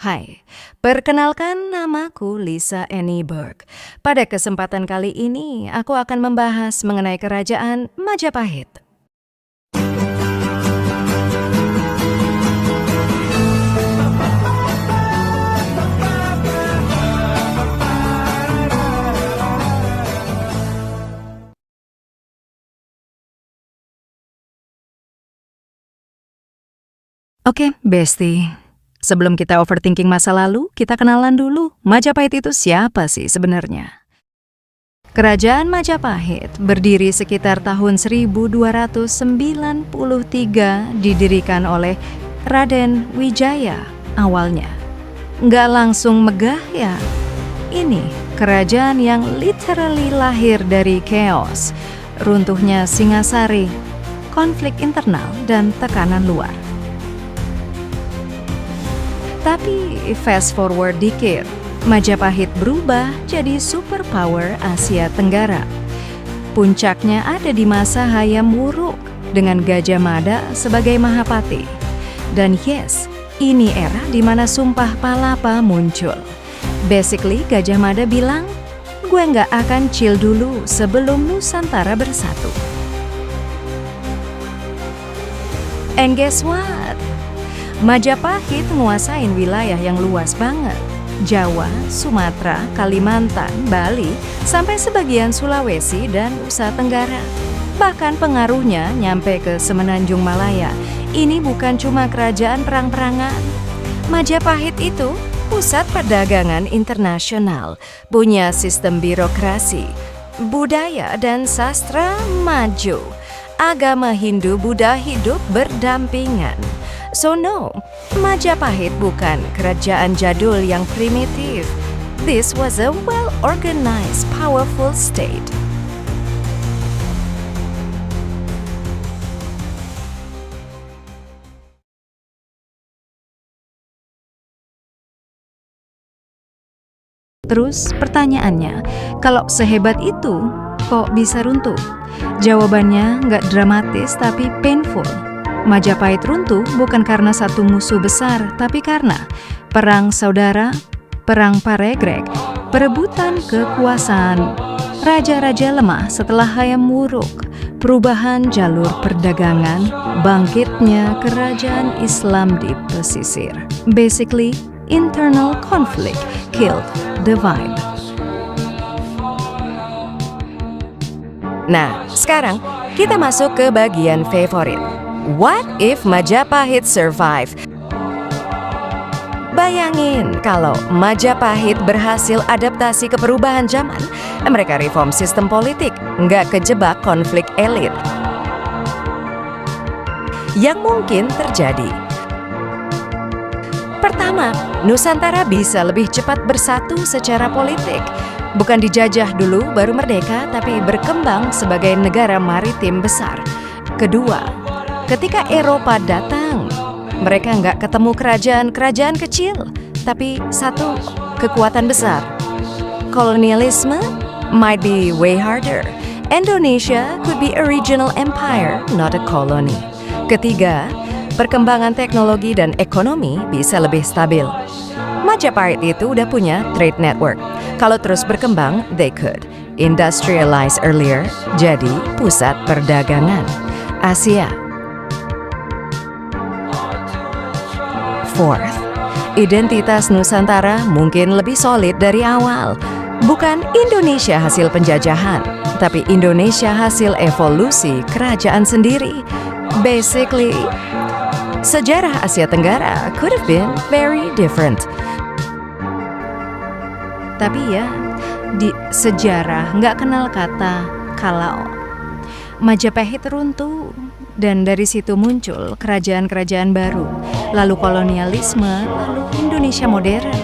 Hai, perkenalkan namaku Lisa Annie Burke. Pada kesempatan kali ini, aku akan membahas mengenai kerajaan Majapahit. Oke, Besti. Sebelum kita overthinking masa lalu, kita kenalan dulu. Majapahit itu siapa sih sebenarnya? Kerajaan Majapahit berdiri sekitar tahun 1293, didirikan oleh Raden Wijaya awalnya. Nggak langsung megah ya. Ini kerajaan yang literally lahir dari chaos, runtuhnya Singasari, konflik internal, dan tekanan luar. Tapi fast forward dikit, Majapahit berubah jadi superpower Asia Tenggara. Puncaknya ada di masa Hayam Wuruk dengan Gajah Mada sebagai Mahapati. Dan yes, ini era di mana Sumpah Palapa muncul. Basically, Gajah Mada bilang, gue nggak akan chill dulu sebelum Nusantara bersatu. And guess what? Majapahit nguasain wilayah yang luas banget. Jawa, Sumatera, Kalimantan, Bali, sampai sebagian Sulawesi dan Nusa Tenggara. Bahkan pengaruhnya nyampe ke Semenanjung Malaya. Ini bukan cuma kerajaan perang-perangan. Majapahit itu pusat perdagangan internasional, punya sistem birokrasi, budaya dan sastra maju. Agama Hindu-Buddha hidup berdampingan. So no, Majapahit bukan kerajaan jadul yang primitif. This was a well-organized, powerful state. Terus pertanyaannya, kalau sehebat itu, kok bisa runtuh? Jawabannya nggak dramatis tapi painful. Majapahit runtuh bukan karena satu musuh besar, tapi karena perang saudara, perang paregrek, perebutan kekuasaan, raja-raja lemah setelah Hayam Wuruk, perubahan jalur perdagangan, bangkitnya kerajaan Islam di pesisir. Basically, internal conflict killed the vibe. Nah, sekarang kita masuk ke bagian favorit. What if Majapahit survive? Bayangin kalau Majapahit berhasil adaptasi ke perubahan zaman. Mereka reform sistem politik, nggak kejebak konflik elit. Yang mungkin terjadi. Pertama, Nusantara bisa lebih cepat bersatu secara politik. Bukan dijajah dulu baru merdeka, tapi berkembang sebagai negara maritim besar. Kedua, ketika Eropa datang, mereka nggak ketemu kerajaan-kerajaan kecil, tapi satu kekuatan besar. Kolonialisme might be way harder. Indonesia could be a regional empire, not a colony. Ketiga, perkembangan teknologi dan ekonomi bisa lebih stabil. Majapahit itu udah punya trade network. Kalau terus berkembang, they could industrialize earlier, jadi pusat perdagangan Asia. Fourth, identitas Nusantara mungkin lebih solid dari awal. Bukan Indonesia hasil penjajahan, tapi Indonesia hasil evolusi kerajaan sendiri. Basically, sejarah Asia Tenggara could have been very different. Tapi ya, di sejarah nggak kenal kata kalau. Majapahit runtuh, dan dari situ muncul kerajaan-kerajaan baru, lalu kolonialisme, lalu Indonesia modern.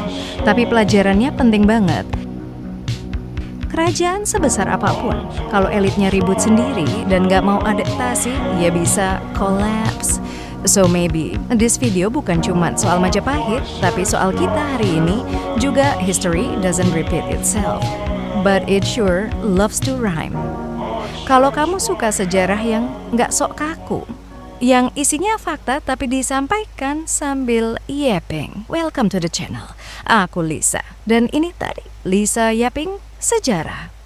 Tapi pelajarannya penting banget. Kerajaan sebesar apapun, kalau elitnya ribut sendiri dan nggak mau adaptasi, ya bisa collapse. So maybe this video bukan cuma soal Majapahit, tapi soal kita hari ini. Juga history doesn't repeat itself, but it sure loves to rhyme. Kalau kamu suka sejarah yang nggak sok kaku, yang isinya fakta tapi disampaikan sambil yapping. Welcome to the channel. Aku Lisa, dan ini tadi Lisa Yapping Sejarah.